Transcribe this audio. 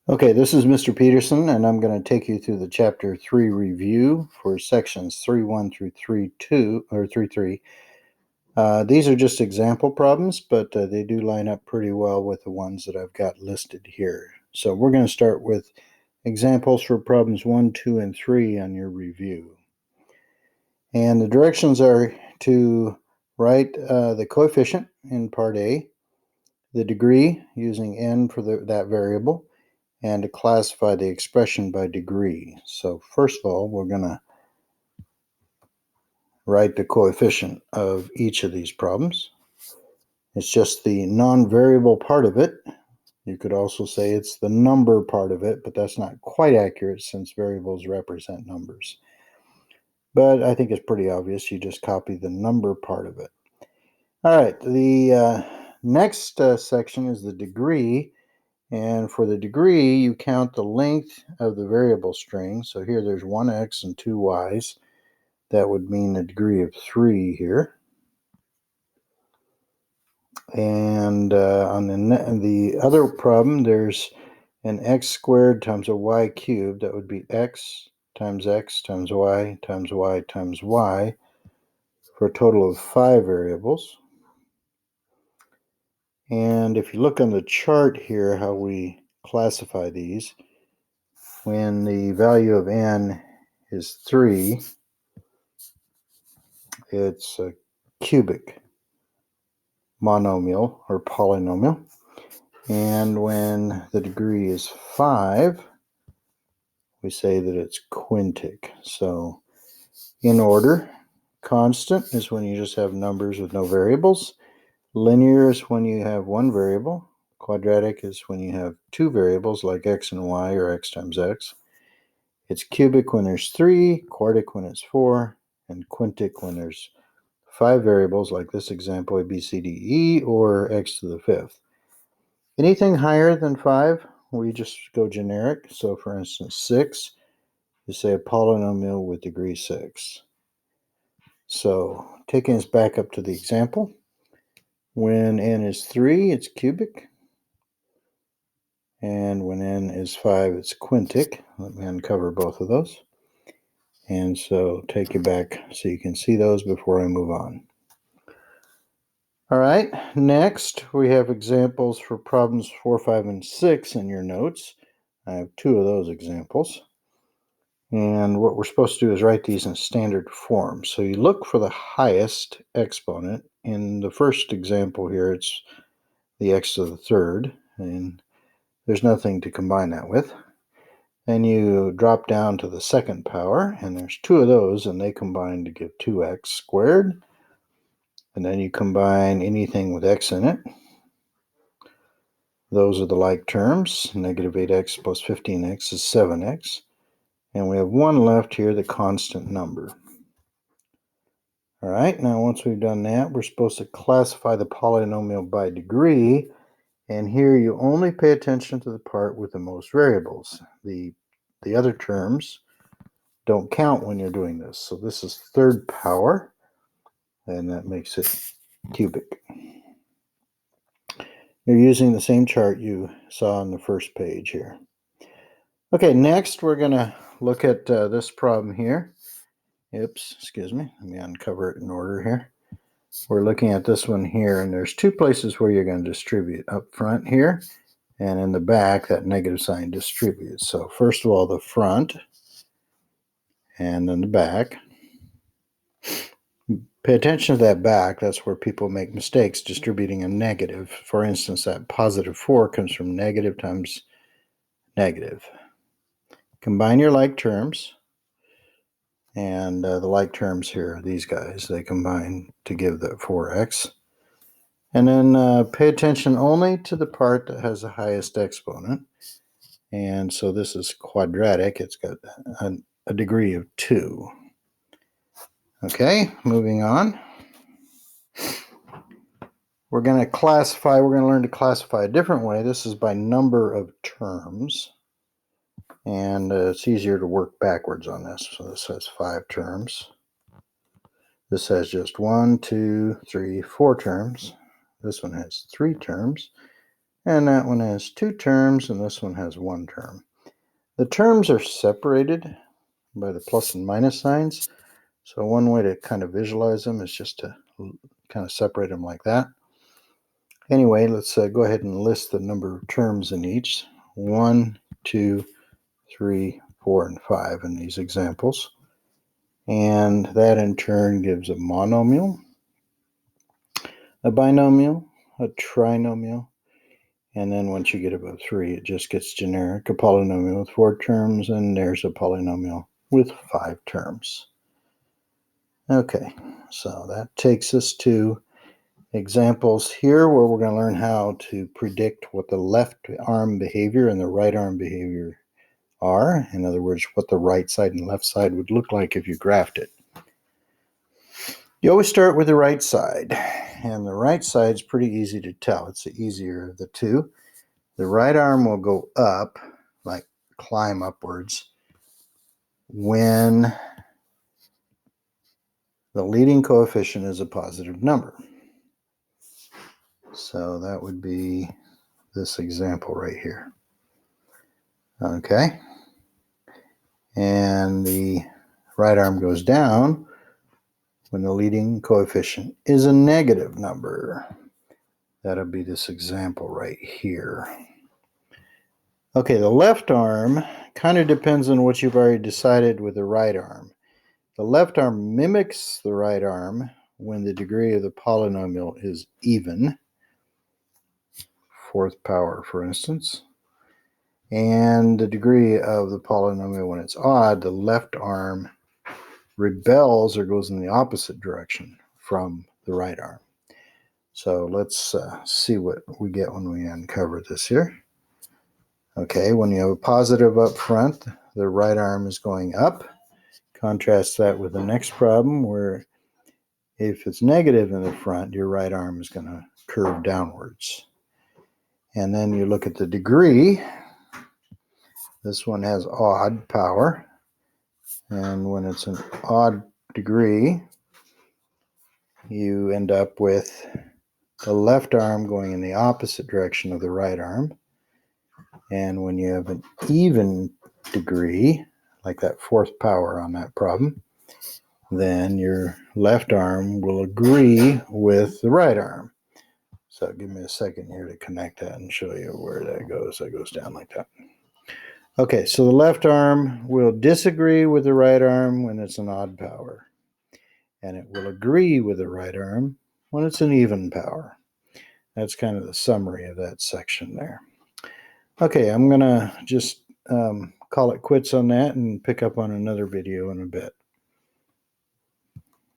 Okay, this is Mr. Peterson, and I'm going to take you through the Chapter 3 review for sections 3.1 through 3.2, or 3.3. These are just example problems, but they do line up pretty well with the ones that I've got listed here. So we're going to start with examples for problems 1, 2, and 3 on your review. And the directions are to write the coefficient in part A, the degree using n for that variable, and to classify the expression by degree. So first of all, we're going to write the coefficient of each of these problems. It's just the non-variable part of it. You could also say it's the number part of it, but that's not quite accurate since variables represent numbers. But I think it's pretty obvious. You just copy the number part of it. All right, the next section is the degree. And for the degree, you count the length of the variable string. So here there's 1x and 2y's. That would mean a degree of 3 here. And on the other problem, there's an x squared times a y cubed. That would be x times y times y times y for a total of 5 variables. And if you look on the chart here, how we classify these, when the value of n is 3, it's a cubic monomial or polynomial. And when the degree is 5, we say that it's quintic. So in order, constant is when you just have numbers with no variables. Linear is when you have one variable. Quadratic is when you have two variables like x and y or x times x. It's cubic when there's 3, quartic when it's 4, and quintic when there's 5 variables like this example, a, b, c, d, e, or x to the 5th. Anything higher than 5, we just go generic. So for instance, 6, you say a polynomial with degree 6. So taking us back up to the example, when n is 3, it's cubic. And when n is 5, it's quintic. Let me uncover both of those. And so take you back so you can see those before I move on. All right, next we have examples for problems 4, 5, and 6 in your notes. I have 2 of those examples. And what we're supposed to do is write these in standard form. So you look for the highest exponent. In the first example here, it's the x to the 3rd, and there's nothing to combine that with. Then you drop down to the second power, and there's 2 of those, and they combine to give 2x squared. And then you combine anything with x in it. Those are the like terms. Negative 8x plus 15x is 7x. And we have 1 left here, the constant number. All right, now once we've done that, we're supposed to classify the polynomial by degree. And here you only pay attention to the part with the most variables. The other terms don't count when you're doing this. So this is 3rd power, and that makes it cubic. You're using the same chart you saw on the first page here. Okay, next we're going to look at this problem here. Oops, excuse me. Let me uncover it in order here. We're looking at this one here, and there's 2 places where you're going to distribute. Up front here, and in the back, that negative sign distributes. So first of all, the front, and then the back. Pay attention to that back. That's where people make mistakes distributing a negative. For instance, that positive 4 comes from negative times negative. Combine your like terms. And the like terms here, these guys, they combine to give the 4x. And then pay attention only to the part that has the highest exponent. And so this is quadratic. It's got a degree of 2. Okay, moving on. We're going to learn to classify a different way. This is by number of terms. And it's easier to work backwards on this. So this has 5 terms. This has just 1, 2, 3, 4 terms. This one has 3 terms. And that one has 2 terms, and this one has 1 term. The terms are separated by the plus and minus signs. So one way to kind of visualize them is just to kind of separate them like that. Anyway, let's go ahead and list the number of terms in each. 1, 2, 3, 4, and 5 in these examples. And that in turn gives a monomial, a binomial, a trinomial, and then once you get above 3, it just gets generic, a polynomial with 4 terms, and there's a polynomial with 5 terms. Okay, so that takes us to examples here where we're going to learn how to predict what the left arm behavior and the right arm behavior are. In other words, what the right side and left side would look like if you graphed it. You always start with the right side, and the right side is pretty easy to tell. It's the easier of the two. The right arm will go up, like climb upwards, when the leading coefficient is a positive number. So that would be this example right here. Okay. And the right arm goes down when the leading coefficient is a negative number. That'll be this example right here. Okay, the left arm kind of depends on what you've already decided with the right arm. The left arm mimics the right arm when the degree of the polynomial is even, 4th power, for instance. And the degree of the polynomial when it's odd, the left arm rebels or goes in the opposite direction from the right arm. So let's see what we get when we uncover this here. Okay, when you have a positive up front, the right arm is going up. Contrast that with the next problem where if it's negative in the front, your right arm is going to curve downwards. And then you look at the degree. This one has odd power. And when it's an odd degree, you end up with the left arm going in the opposite direction of the right arm. And when you have an even degree, like that 4th power on that problem, then your left arm will agree with the right arm. So give me a second here to connect that and show you where that goes. That goes down like that. Okay, so the left arm will disagree with the right arm when it's an odd power. And it will agree with the right arm when it's an even power. That's kind of the summary of that section there. Okay, I'm going to just call it quits on that and pick up on another video in a bit.